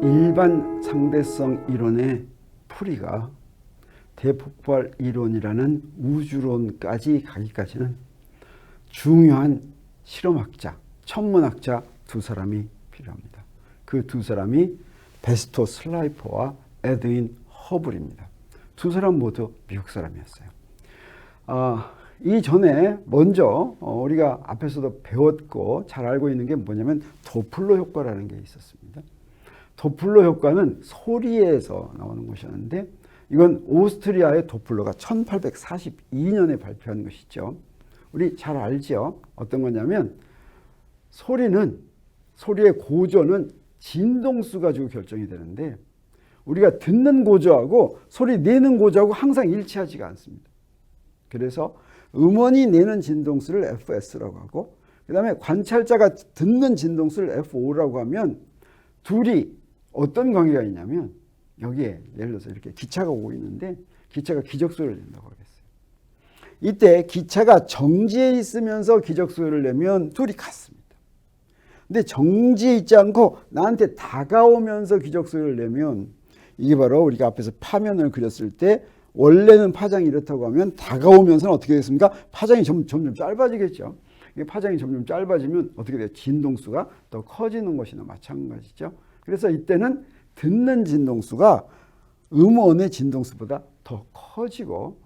일반 상대성 이론의 풀이가 대폭발 이론이라는 우주론까지 가기까지는 중요한 실험학자, 천문학자 두 사람이 필요합니다. 그 두 사람이 베스토 슬라이퍼와 에드윈 허블입니다. 두 사람 모두 미국 사람이었어요. 이전에 먼저 우리가 앞에서도 배웠고 잘 알고 있는 게 뭐냐면 도플러 효과라는 게 있었습니다. 도플러 효과는 소리에서 나오는 것이었는데 이건 오스트리아의 도플러가 1842년에 발표한 것이죠. 우리 잘 알죠? 어떤 거냐면 소리의 고조는 진동수 가지고 결정이 되는데 우리가 듣는 고조하고 소리 내는 고조하고 항상 일치하지가 않습니다. 그래서 음원이 내는 진동수를 FS라고 하고 그 다음에 관찰자가 듣는 진동수를 FO라고 하면 둘이 어떤 관계가 있냐면 여기에 예를 들어서 이렇게 기차가 오고 있는데 기차가 기적소리를 낸다고 하겠어요. 이때 기차가 정지해 있으면서 기적소리를 내면 둘이 같습니다. 근데 정지해 있지 않고 나한테 다가오면서 기적소리를 내면 이게 바로 우리가 앞에서 파면을 그렸을 때 원래는 파장이 이렇다고 하면 다가오면서는 어떻게 되겠습니까? 파장이 점점 짧아지겠죠. 파장이 점점 짧아지면 어떻게 돼요? 진동수가 더 커지는 것이나 마찬가지죠. 그래서 이때는 듣는 진동수가 음원의 진동수보다 더 커지고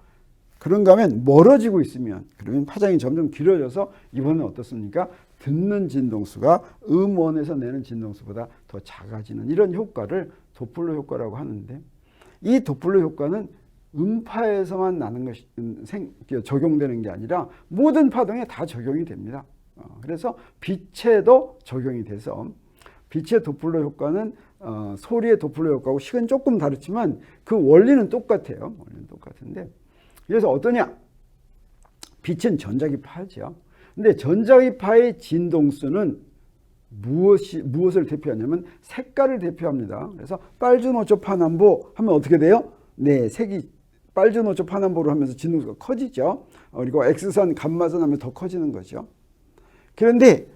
그런가 하면 멀어지고 있으면 그러면 파장이 점점 길어져서 이번엔 어떻습니까? 듣는 진동수가 음원에서 내는 진동수보다 더 작아지는 이런 효과를 도플러 효과라고 하는데 이 도플러 효과는 음파에서만 나는 것이 적용되는 게 아니라 모든 파동에 다 적용이 됩니다. 그래서 빛에도 적용이 돼서 빛의 도플러 효과는 소리의 도플러 효과하고 시간이 조금 다르지만 그 원리는 똑같아요. 원리는 똑같은데 그래서 어떠냐? 빛은 전자기파죠. 근데 전자기파의 진동수는 무엇을 대표하냐면 색깔을 대표합니다. 그래서 빨주노초 파남보 하면 어떻게 돼요? 네, 색이 빨주노초 파남보로 하면서 진동수가 커지죠. 그리고 X선, 감마선 하면 더 커지는 거죠. 그런데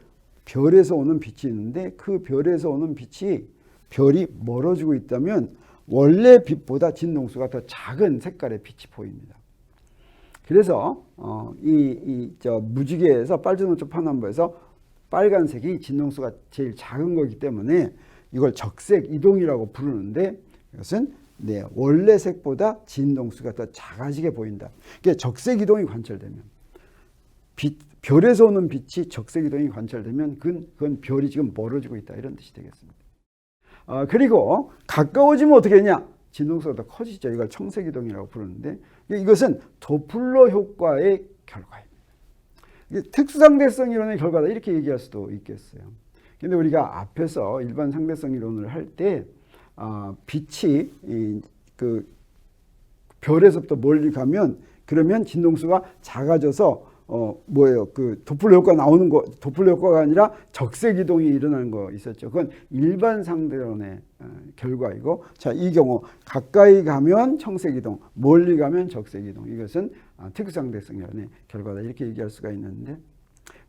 별에서 오는 빛이 있는데 그 별에서 오는 빛이 별이 멀어지고 있다면 원래 빛보다 진동수가 더 작은 색깔의 빛이 보입니다. 그래서 무지개에서 빨주노초 파남보에서 빨간색이 진동수가 제일 작은 거기 때문에 이걸 적색 이동이라고 부르는데 이것은 원래 색보다 진동수가 더 작아지게 보인다. 그러니까 적색 이동이 관찰되면 별에서 오는 빛이 적색 이동이 관찰되면 그건 별이 지금 멀어지고 있다 이런 뜻이 되겠습니다. 그리고 가까워지면 어떻게 되냐? 진동수가 더 커지죠. 이걸 청색 이동이라고 부르는데 이것은 도플러 효과의 결과입니다. 특수 상대성 이론의 결과다 이렇게 얘기할 수도 있겠어요. 근데 우리가 앞에서 일반 상대성 이론을 할 때 빛이 그 별에서부터 멀리 가면 그러면 진동수가 작아져서 그 도플러 효과 나오는 거 도플러 효과가 아니라 적색 이동이 일어나는 거 있었죠. 그건 일반 상대론의 결과이고 자, 이 경우 가까이 가면 청색 이동, 멀리 가면 적색 이동. 이것은 특수상대성 이론의 결과다 이렇게 얘기할 수가 있는데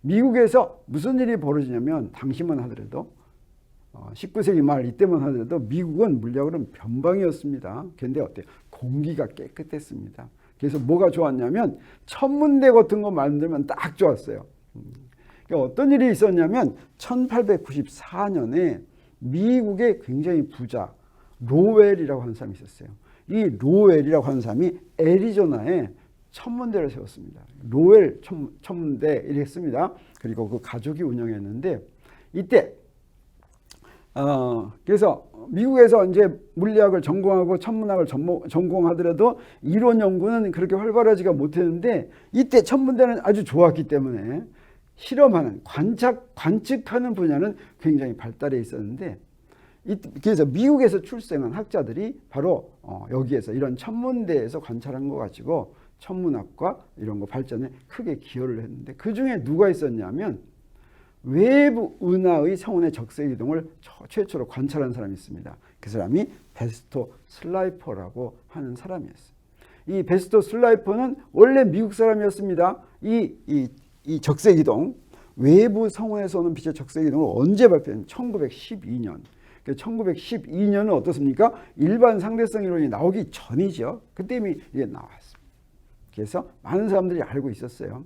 미국에서 무슨 일이 벌어지냐면 당시만 하더라도 19세기 말 이때만 하더라도 미국은 물리학으로는 변방이었습니다. 그런데 어때요? 공기가 깨끗했습니다. 그래서 뭐가 좋았냐면 천문대 같은 거 만들면 딱 좋았어요. 그러니까 어떤 일이 있었냐면 1894년에 미국의 굉장히 부자 로웰이라고 하는 사람이 있었어요. 이 로웰이라고 하는 사람이 애리조나에 천문대를 세웠습니다. 로웰 천문대 이랬습니다. 그리고 그 가족이 운영했는데 이때 그래서 미국에서 이제 물리학을 전공하고 천문학을 전공하더라도 이론 연구는 그렇게 활발하지가 못했는데 이때 천문대는 아주 좋았기 때문에 실험하는 관측하는 분야는 굉장히 발달해 있었는데 그래서 미국에서 출생한 학자들이 바로 여기에서 이런 천문대에서 관찰한 거 가지고 천문학과 이런 거 발전에 크게 기여를 했는데 그중에 누가 있었냐면 외부 은하의 성운의 적색 이동을 최초로 관찰한 사람이 있습니다. 그 사람이 베스토 슬라이퍼라고 하는 사람이었어요. 이 베스토 슬라이퍼는 원래 미국 사람이었습니다. 이 적색 이동, 외부 성운에서 오는 빛의 적색 이동을 언제 발표했냐면 1912년. 1912년은 어떻습니까? 일반 상대성 이론이 나오기 전이죠. 그때 이미 이게 나왔습니다. 그래서 많은 사람들이 알고 있었어요.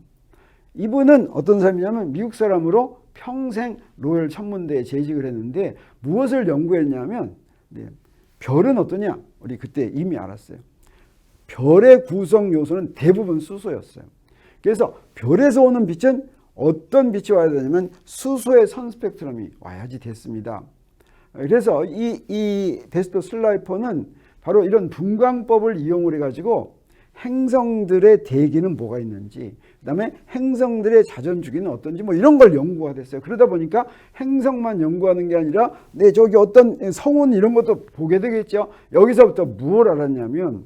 이분은 어떤 사람이냐면 미국 사람으로 평생 로열 천문대에 재직을 했는데 무엇을 연구했냐면 별은 어떠냐? 우리 그때 이미 알았어요. 별의 구성 요소는 대부분 수소였어요. 그래서 별에서 오는 빛은 어떤 빛이 와야 되냐면 수소의 선 스펙트럼이 와야지 됐습니다. 그래서 이 베스토 슬라이퍼는 바로 이런 분광법을 이용을 해가지고 행성들의 대기는 뭐가 있는지, 그 다음에 행성들의 자전주기는 어떤지 뭐 이런 걸 연구가 됐어요. 그러다 보니까 행성만 연구하는 게 아니라 저기 어떤 성운 이런 것도 보게 되겠죠. 여기서부터 무엇을 알았냐면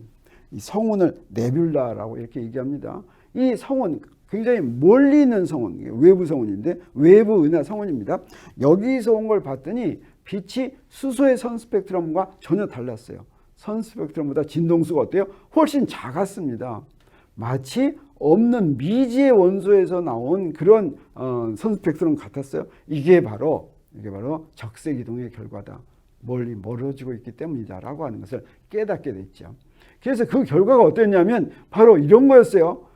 이 성운을 네뷸라라고 이렇게 얘기합니다. 이 성운 굉장히 멀리 있는 성운, 외부 성운인데 외부 은하 성운입니다. 여기서 온 걸 봤더니 빛이 수소의 선 스펙트럼과 전혀 달랐어요. 선 스펙트럼보다 진동수가 어때요? 훨씬 작았습니다. 마치 없는 미지의 원소에서 나온 그런 선 스펙트럼 같았어요. 이게 바로 적색이동의 결과다. 멀리 멀어지고 있기 때문이다라고 하는 것을 깨닫게 됐죠. 그래서 그 결과가 어땠냐면 바로 이런 거였어요.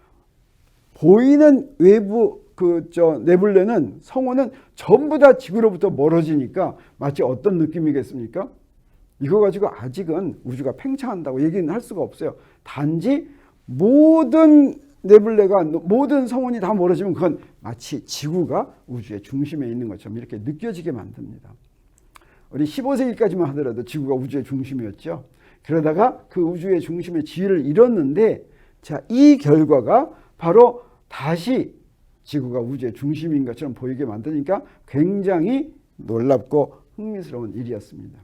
보이는 외부 네뷸라는 성운은 전부 다 지구로부터 멀어지니까 마치 어떤 느낌이겠습니까? 이거 가지고 아직은 우주가 팽창한다고 얘기는 할 수가 없어요. 단지 모든 네뷸라가 모든 성운이 다 멀어지면 그건 마치 지구가 우주의 중심에 있는 것처럼 이렇게 느껴지게 만듭니다. 우리 15세기까지만 하더라도 지구가 우주의 중심이었죠. 그러다가 그 우주의 중심의 지위를 잃었는데 자, 이 결과가 바로 다시 지구가 우주의 중심인 것처럼 보이게 만드니까 굉장히 놀랍고 흥미스러운 일이었습니다.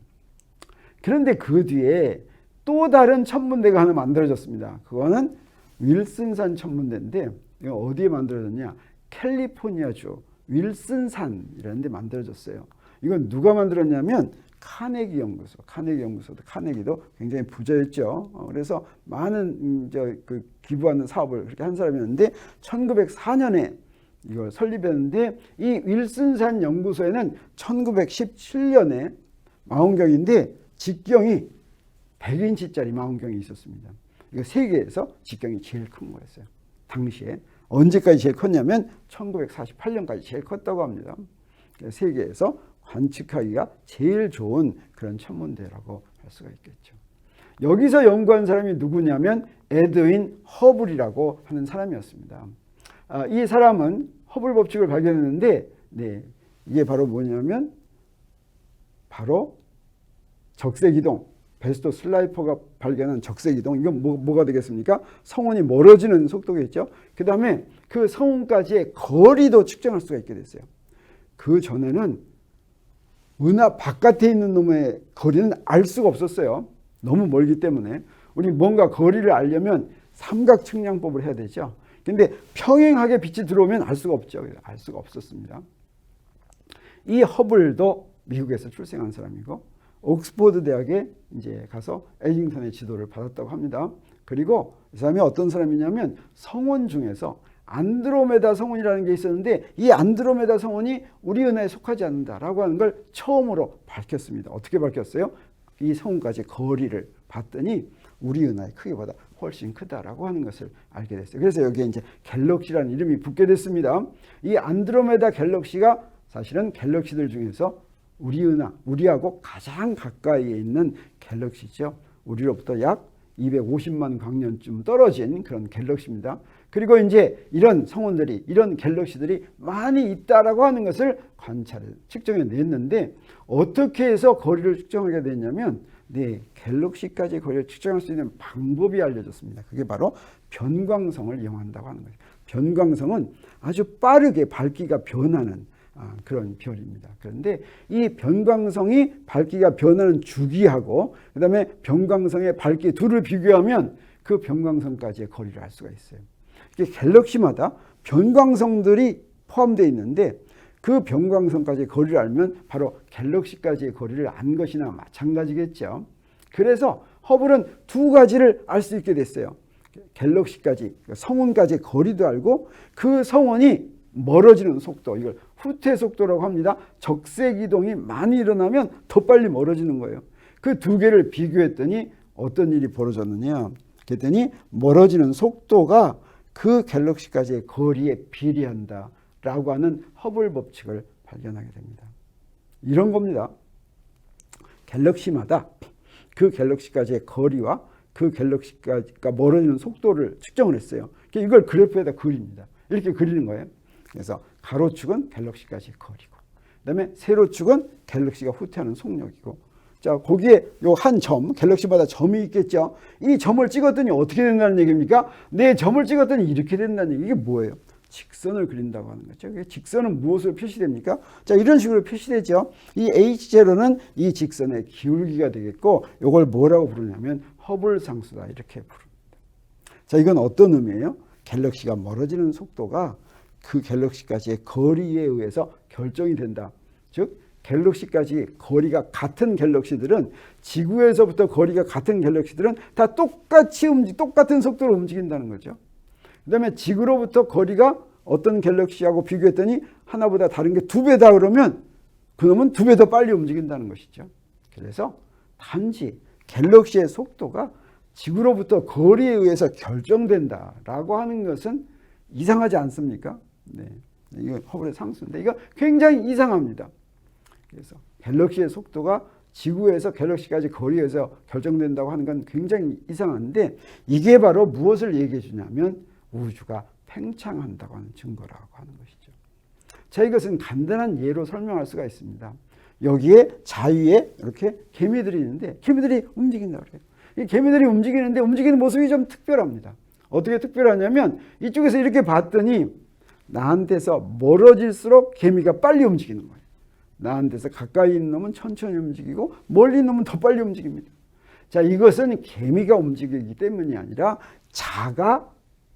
그런데 그 뒤에 또 다른 천문대가 하나 만들어졌습니다. 그거는 윌슨산 천문대인데 이거 어디에 만들어졌냐? 캘리포니아주 윌슨산이라는 데 만들어졌어요. 이건 누가 만들었냐면 카네기 연구소도 카네기도 굉장히 부자였죠. 그래서 많은 기부하는 사업을 그렇게 한 사람이었는데 1904년에 이걸 설립했는데 이 윌슨산 연구소에는 1917년에 망원경인데 직경이 100인치짜리 망원경이 있었습니다. 이거 세계에서 직경이 제일 큰 거였어요. 당시에 언제까지 제일 컸냐면 1948년까지 제일 컸다고 합니다. 세계에서 관측하기가 제일 좋은 그런 천문대라고 할 수가 있겠죠. 여기서 연구한 사람이 누구냐면 에드윈 허블이라고 하는 사람이었습니다. 이 사람은 허블 법칙을 발견했는데 이게 바로 뭐냐면 바로 적색이동, 베스토 슬라이퍼가 발견한 적색이동, 이건 뭐가 되겠습니까? 성운이 멀어지는 속도겠죠. 그 다음에 그 성운까지의 거리도 측정할 수가 있게 됐어요. 그 전에는 은하 바깥에 있는 놈의 거리는 알 수가 없었어요. 너무 멀기 때문에. 우리 뭔가 거리를 알려면 삼각 측량법을 해야 되죠. 근데 평행하게 빛이 들어오면 알 수가 없죠. 알 수가 없었습니다. 이 허블도 미국에서 출생한 사람이고 옥스퍼드 대학에 이제 가서 에딩턴의 지도를 받았다고 합니다. 그리고 이 사람이 어떤 사람이냐면 성운 중에서 안드로메다 성운이라는 게 있었는데 이 안드로메다 성운이 우리 은하에 속하지 않는다라고 하는 걸 처음으로 밝혔습니다. 어떻게 밝혔어요? 이 성운까지 거리를 봤더니 우리 은하의 크기보다 훨씬 크다라고 하는 것을 알게 됐어요. 그래서 여기에 이제 갤럭시라는 이름이 붙게 됐습니다. 이 안드로메다 갤럭시가 사실은 갤럭시들 중에서 우리 은하, 우리하고 가장 가까이에 있는 갤럭시죠. 우리로부터 약 250만 광년쯤 떨어진 그런 갤럭시입니다. 그리고 이제 이런 성운들이, 이런 갤럭시들이 많이 있다라고 하는 것을 측정해 냈는데 어떻게 해서 거리를 측정하게 됐냐면 갤럭시까지 거리를 측정할 수 있는 방법이 알려졌습니다. 그게 바로 변광성을 이용한다고 하는 거예요. 변광성은 아주 빠르게 밝기가 변하는 그런 별입니다. 그런데 이 변광성이 밝기가 변하는 주기하고 그 다음에 변광성의 밝기 둘을 비교하면 그 변광성까지의 거리를 알 수가 있어요. 이게 갤럭시마다 변광성들이 포함되어 있는데 그 변광성까지의 거리를 알면 바로 갤럭시까지의 거리를 안 것이나 마찬가지겠죠. 그래서 허블은 두 가지를 알 수 있게 됐어요. 갤럭시까지, 성운까지의 거리도 알고 그 성운이 멀어지는 속도, 이걸 후퇴 속도라고 합니다. 적색 이동이 많이 일어나면 더 빨리 멀어지는 거예요. 그 두 개를 비교했더니 어떤 일이 벌어졌느냐 그랬더니 멀어지는 속도가 그 갤럭시까지의 거리에 비례한다라고 하는 허블 법칙을 발견하게 됩니다. 이런 겁니다. 갤럭시마다 그 갤럭시까지의 거리와 그 갤럭시가 멀어지는 속도를 측정을 했어요. 이걸 그래프에다 그립니다. 이렇게 그리는 거예요. 그래서 가로축은 갤럭시까지의 거리고, 그다음에 세로축은 갤럭시가 후퇴하는 속력이고, 자 거기에 요 한 점, 갤럭시마다 점이 있겠죠. 이 점을 찍었더니 어떻게 된다는 얘기입니까? 네, 점을 찍었더니 이렇게 된다는 얘기. 이게 뭐예요? 직선을 그린다고 하는 거죠. 직선은 무엇으로 표시됩니까? 자, 이런 식으로 표시되죠. 이 H0는 이 직선의 기울기가 되겠고, 이걸 뭐라고 부르냐면 허블 상수다 이렇게 부릅니다. 자, 이건 어떤 의미예요? 갤럭시가 멀어지는 속도가 그 갤럭시까지의 거리에 의해서 결정이 된다. 즉 갤럭시까지 거리가 같은 갤럭시들은, 지구에서부터 거리가 같은 갤럭시들은 다 똑같은 속도로 움직인다는 거죠. 그 다음에 지구로부터 거리가 어떤 갤럭시하고 비교했더니 하나보다 다른 게 2배다 그러면 그놈은 2배 더 빨리 움직인다는 것이죠. 그래서 단지 갤럭시의 속도가 지구로부터 거리에 의해서 결정된다라고 하는 것은 이상하지 않습니까? 네, 이거 허블의 상수인데 이거 굉장히 이상합니다. 그래서 갤럭시의 속도가 지구에서 갤럭시까지 거리에서 결정된다고 하는 건 굉장히 이상한데, 이게 바로 무엇을 얘기해 주냐면 우주가 팽창한다고 하는 증거라고 하는 것이죠. 자, 이것은 간단한 예로 설명할 수가 있습니다. 여기에 자위에 이렇게 개미들이 있는데 개미들이 움직인다고 그래요. 이 개미들이 움직이는데 움직이는 모습이 좀 특별합니다. 어떻게 특별하냐면 이쪽에서 이렇게 봤더니 나한테서 멀어질수록 개미가 빨리 움직이는 거예요. 나한테서 가까이 있는 놈은 천천히 움직이고 멀리 있는 놈은 더 빨리 움직입니다. 자, 이것은 개미가 움직이기 때문이 아니라 자가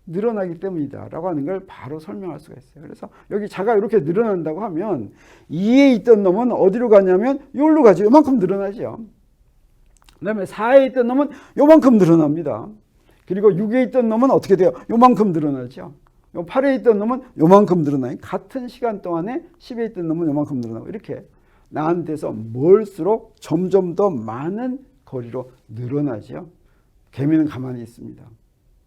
늘어나기 때문이다라고 하는 걸 바로 설명할 수가 있어요. 그래서 여기 자가 이렇게 늘어난다고 하면 2에 있던 놈은 어디로 가냐면 여기로 가죠. 요만큼 늘어나죠. 그 다음에 4에 있던 놈은 요만큼 늘어납니다. 그리고 6에 있던 놈은 어떻게 돼요? 요만큼 늘어나죠. 8에 있던 놈은 요만큼 늘어나요. 같은 시간 동안에 10에 있던 놈은 요만큼 늘어나고, 이렇게 나한테서 멀수록 점점 더 많은 거리로 늘어나죠. 개미는 가만히 있습니다.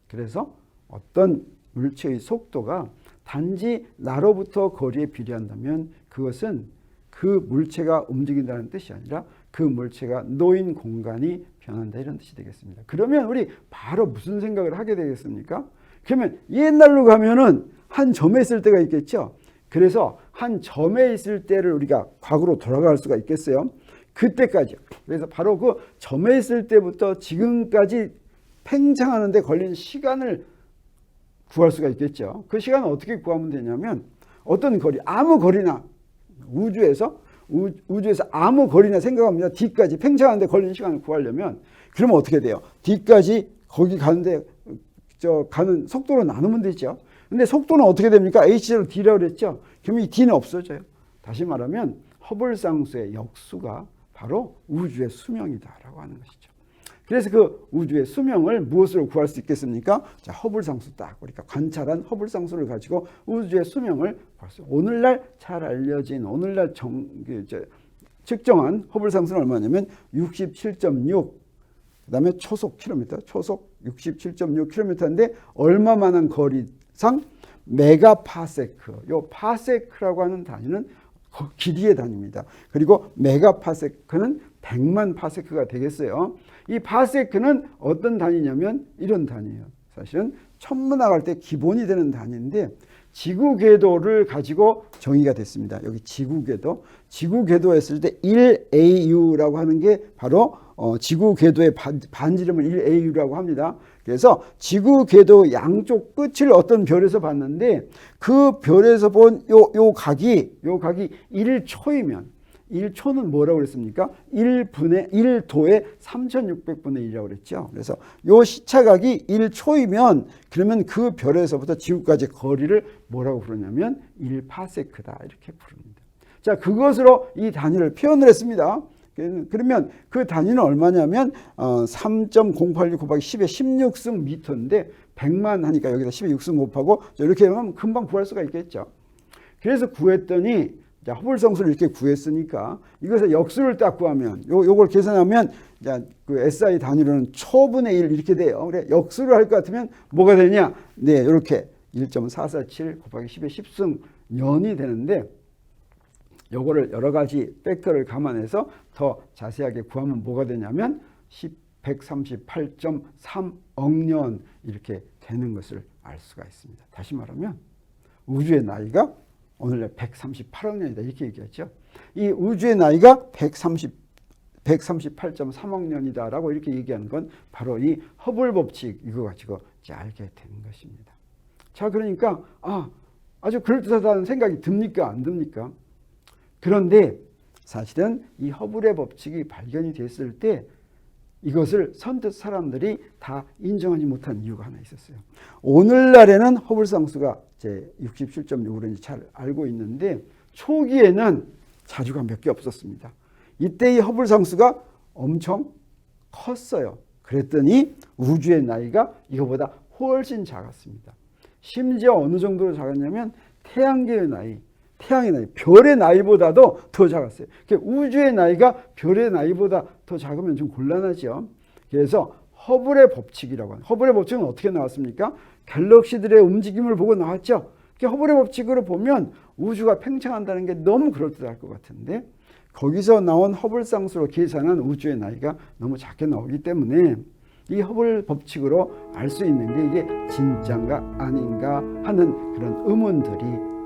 그래서 어떤 물체의 속도가 단지 나로부터 거리에 비례한다면 그것은 그 물체가 움직인다는 뜻이 아니라 그 물체가 놓인 공간이 변한다, 이런 뜻이 되겠습니다. 그러면 우리 바로 무슨 생각을 하게 되겠습니까? 그러면 옛날로 가면은 한 점에 있을 때가 있겠죠. 그래서 한 점에 있을 때를 우리가 과거로 돌아갈 수가 있겠어요. 그때까지. 그래서 바로 그 점에 있을 때부터 지금까지 팽창하는 데 걸린 시간을 구할 수가 있겠죠. 그 시간은 어떻게 구하면 되냐면 어떤 거리, 아무 거리나 우주에서 아무 거리나 생각합니다. D까지 팽창하는 데 걸린 시간을 구하려면 그러면 어떻게 돼요? D까지 거기 가는데 가는 속도로 나누면 되죠. 근데 속도는 어떻게 됩니까? H0 D라고 그랬죠. 그럼 이 D는 없어져요. 다시 말하면 허블 상수의 역수가 바로 우주의 수명이다라고 하는 것이죠. 그래서 그 우주의 수명을 무엇으로 구할 수 있겠습니까? 자, 허블 상수 딱 우리가 관찰한 허블 상수를 가지고 우주의 수명을 구할 수. 오늘날 잘 알려진 오늘날 측정한 허블 상수는 얼마냐면 67.6. 그다음에 초속 킬로미터, 초속 67.6km인데 얼마만한 거리상? 메가파세크. 요 파세크라고 하는 단위는 길이의 단위입니다. 그리고 메가파세크는 100만 파세크가 되겠어요. 이 파세크는 어떤 단위냐면 이런 단위예요. 사실은 천문학 때 기본이 되는 단위인데 지구 궤도를 가지고 정의가 됐습니다. 여기 지구 궤도. 지구 궤도 했을 때 1AU라고 하는 게 바로 지구 궤도의 반지름을 1AU라고 합니다. 그래서 지구 궤도 양쪽 끝을 어떤 별에서 봤는데 그 별에서 본 요 각이 1초이면 1초는 뭐라고 그랬습니까? 1도의 3600분의 1이라고 그랬죠. 그래서 요 시차각이 1초이면 그러면 그 별에서부터 지구까지 거리를 뭐라고 부르냐면 1파세크다 이렇게 부릅니다. 자, 그것으로 이 단위를 표현을 했습니다. 그러면 그 단위는 얼마냐면 3.086 곱하기 10의 16승 미터인데 100만 하니까 여기다 10의 6승 곱하고 이렇게 하면 금방 구할 수가 있겠죠. 그래서 구했더니 자, 허블성수를 이렇게 구했으니까 이것의 역수를 딱 구하면 요걸 계산하면 자, 그 SI 단위로는 초분의 1 이렇게 돼요. 그래 역수를 할 것 같으면 뭐가 되냐? 네, 이렇게 1.447 곱하기 10의 10승년이 되는데 요거를 여러 가지 팩터를 감안해서 더 자세하게 구하면 뭐가 되냐면 138.3억 년 이렇게 되는 것을 알 수가 있습니다. 다시 말하면 우주의 나이가 오늘날 138억 년이다 이렇게 얘기했죠. 이 우주의 나이가 138.3억 년이다라고 이렇게 얘기하는 건 바로 이 허블 법칙 이거 가지고 이제 알게 되는 것입니다. 자, 그러니까 아주 그럴듯하다는 생각이 듭니까? 안 듭니까? 그런데 사실은 이 허블의 법칙이 발견이 됐을 때 이것을 선뜻 사람들이 다 인정하지 못한 이유가 하나 있었어요. 오늘날에는 허블 상수가 제 67.6으로 잘 알고 있는데 초기에는 자주가 몇 개 없었습니다. 이때 이 허블 상수가 엄청 컸어요. 그랬더니 우주의 나이가 이거보다 훨씬 작았습니다. 심지어 어느 정도로 작았냐면 태양계의 나이, 태양의 나이, 별의 나이보다도 더 작았어요. 우주의 나이가 별의 나이보다 더 작으면 좀 곤란하죠. 그래서 허블의 법칙이라고 하는, 허블의 법칙은 어떻게 나왔습니까? 갤럭시들의 움직임을 보고 나왔죠. 허블의 법칙으로 보면 우주가 팽창한다는 게 너무 그럴듯할 것 같은데 거기서 나온 허블 상수로 계산한 우주의 나이가 너무 작게 나오기 때문에 이 허블 법칙으로 알 수 있는 게 이게 진짜인가 아닌가 하는 그런 의문들이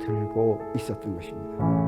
들고 있었던 것입니다.